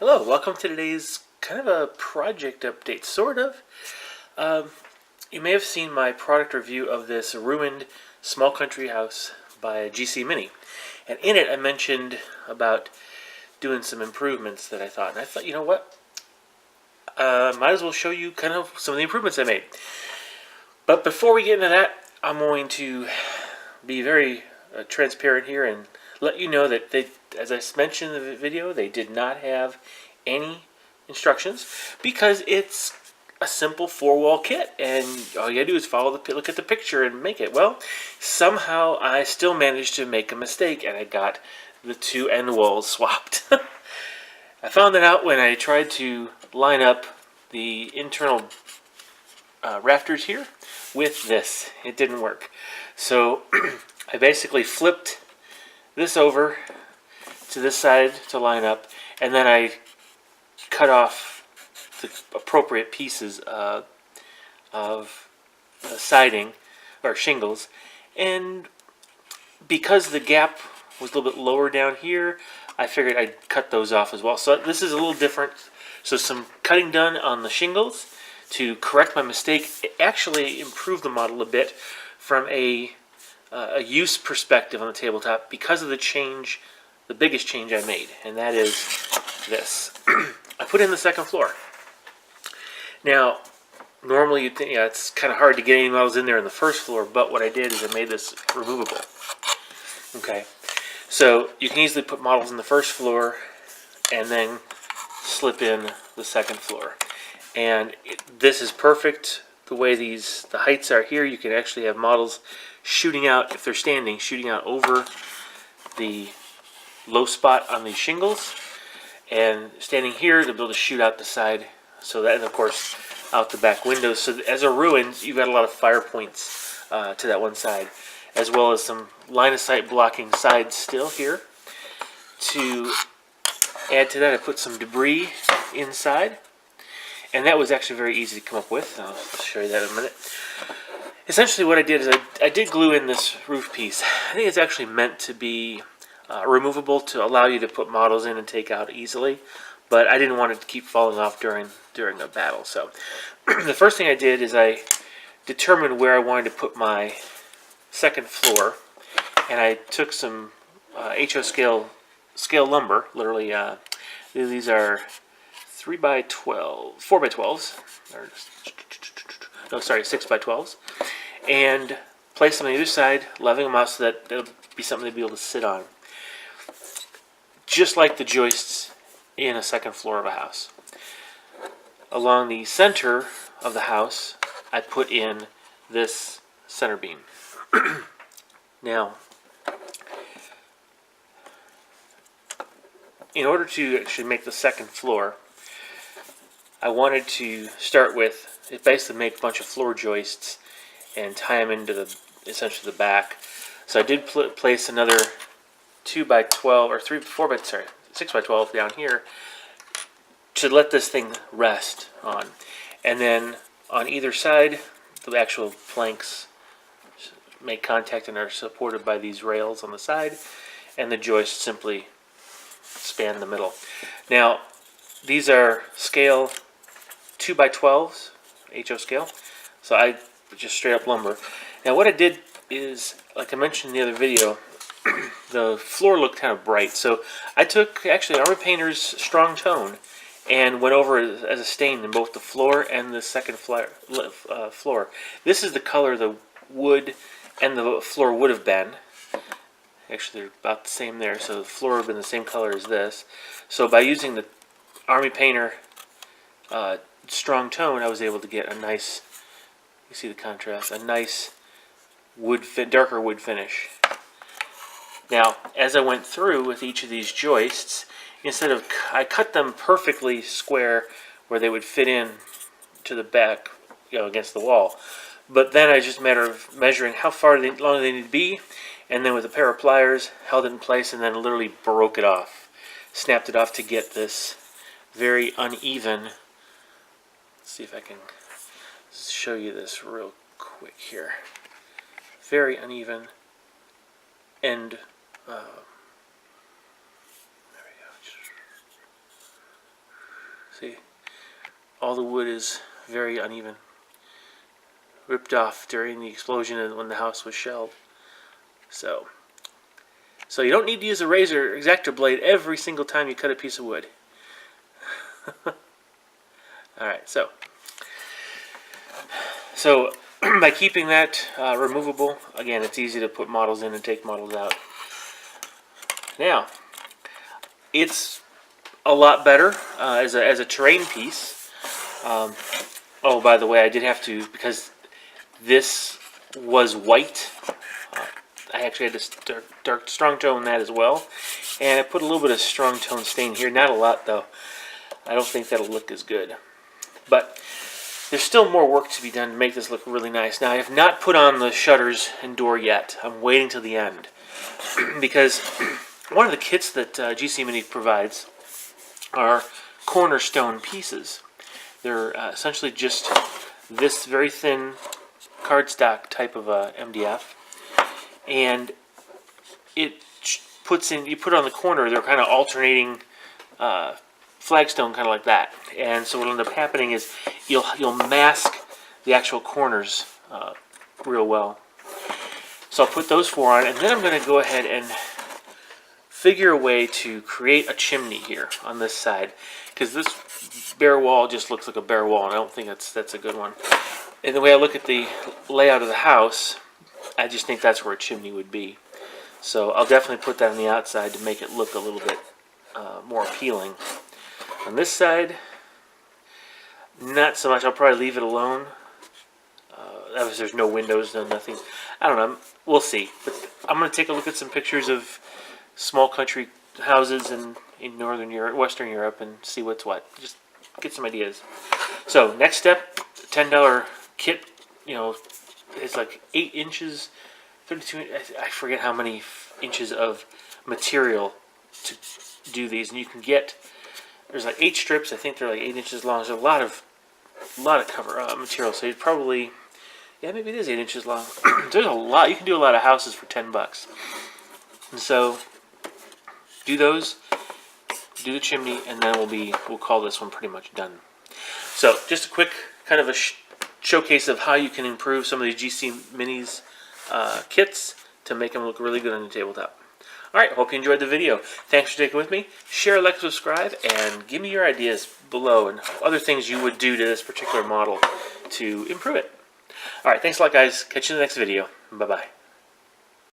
Hello, welcome to today's kind of a project update, sort of. You may have seen my product review of this ruined small country house by GCmini. And in it I mentioned about doing some improvements that I thought. And I thought, you know what? Might as well show you kind of some of the improvements I made. But before we get into that, I'm going to be very transparent here and let you know that they, as I mentioned in the video, they did not have any instructions because it's a simple four-wall kit and all you gotta do is look at the picture and make it. Well, somehow I still managed to make a mistake and I got the two end walls swapped. I found that out when I tried to line up the internal rafters here with this. It didn't work. So I basically flipped this over to this side to line up, and then I cut off the appropriate pieces of siding or shingles, and because the gap was a little bit lower down here, I figured I'd cut those off as well. So this is a little different. So some cutting done on the shingles to correct my mistake. It actually improved the model a bit from a use perspective on the tabletop because of the change, the biggest change I made, and that is this. I put in the second floor. Now, normally you'd think, it's kind of hard to get any models in there in the first floor, but what I did is I made this removable. Okay, so you can easily put models in the first floor and then slip in the second floor. And this is perfect the way the heights are here. You can actually have models shooting out, if they're standing, shooting out over the low spot on these shingles, and standing here to be able to shoot out the side. So that, and of course, out the back windows. So as a ruin, you've got a lot of fire points to that one side, as well as some line of sight blocking sides still here. To add to that, I put some debris inside, and that was actually very easy to come up with. I'll show you that in a minute. Essentially what I did is I did glue in this roof piece. I think it's actually meant to be removable to allow you to put models in and take out easily, but I didn't want it to keep falling off during a battle. So the first thing I did is I determined where I wanted to put my second floor, and I took some HO scale lumber, literally these are 4x12s, or no, sorry, 6x12s, and place them on either side, leveling them out so that it'll be something to be able to sit on, just like the joists in a second floor of a house. Along the center of the house, I put in this center beam. Now, in order to actually make the second floor, I wanted to start with, basically make a bunch of floor joists and tie them into essentially the back. So I did place another 2x12 or 6x12 down here to let this thing rest on. And then on either side, the actual planks make contact and are supported by these rails on the side, and the joists simply span the middle. Now, these are scale 2x12s, HO scale, so I just straight up lumber. Now what I did is, like I mentioned in the other video, the floor looked kind of bright, so I took actually Army Painter's Strong Tone and went over it as a stain in both the floor and the second floor. This is the color the wood and the floor would have been. Actually, they're about the same there, so the floor would have been the same color as this. So by using the Army Painter Strong Tone, I was able to get a nice, you see the contrast, a nice darker wood finish. Now, as I went through with each of these joists, I cut them perfectly square where they would fit in to the back, against the wall. But then I just matter of measuring how far long they need to be, and then with a pair of pliers, held it in place, and then literally broke it off, snapped it off to get this very uneven. Let's see if I can show you this real quick here. Very uneven end. There we go. See, all the wood is very uneven, ripped off during the explosion and when the house was shelled. So you don't need to use a razor exacto blade every single time you cut a piece of wood. Alright, so by keeping that removable, again, it's easy to put models in and take models out. Now, it's a lot better as a terrain piece. Oh, by the way, I did have to, because this was white, I actually had to dark strong tone that as well, and I put a little bit of strong tone stain here. Not a lot though. I don't think that'll look as good, but there's still more work to be done to make this look really nice. Now, I have not put on the shutters and door yet. I'm waiting till the end because one of the kits that GCmini provides are cornerstone pieces. They're essentially just this very thin cardstock type of MDF, and it puts in, you put it on the corner, they're kind of alternating flagstone, kind of like that. And so what will end up happening is you'll mask the actual corners real well. So I'll put those four on, and then I'm going to go ahead and figure a way to create a chimney here on this side, because this bare wall just looks like a bare wall, and I don't think that's a good one. And the way I look at the layout of the house, I just think that's where a chimney would be. So I'll definitely put that on the outside to make it look a little bit more appealing. On this side, not so much. I'll probably leave it alone. There's no windows, no nothing. I don't know. We'll see. But I'm going to take a look at some pictures of small country houses in Northern Europe, Western Europe, and see what's what. Just get some ideas. So next step, $10 kit. You know, it's like 8 inches, 32. I forget how many inches of material to do these, and you can get. There's like 8 strips. I think they're like 8 inches long. There's a lot of cover material. So you'd probably, yeah, maybe it is 8 inches long. There's a lot. You can do a lot of houses for $10. And so do those, do the chimney, and then we'll call this one pretty much done. So just a quick kind of a showcase of how you can improve some of these GCmini's kits to make them look really good on the tabletop. Alright, hope you enjoyed the video. Thanks for sticking with me. Share, like, subscribe, and give me your ideas below and other things you would do to this particular model to improve it. Alright, thanks a lot, guys. Catch you in the next video. Bye-bye.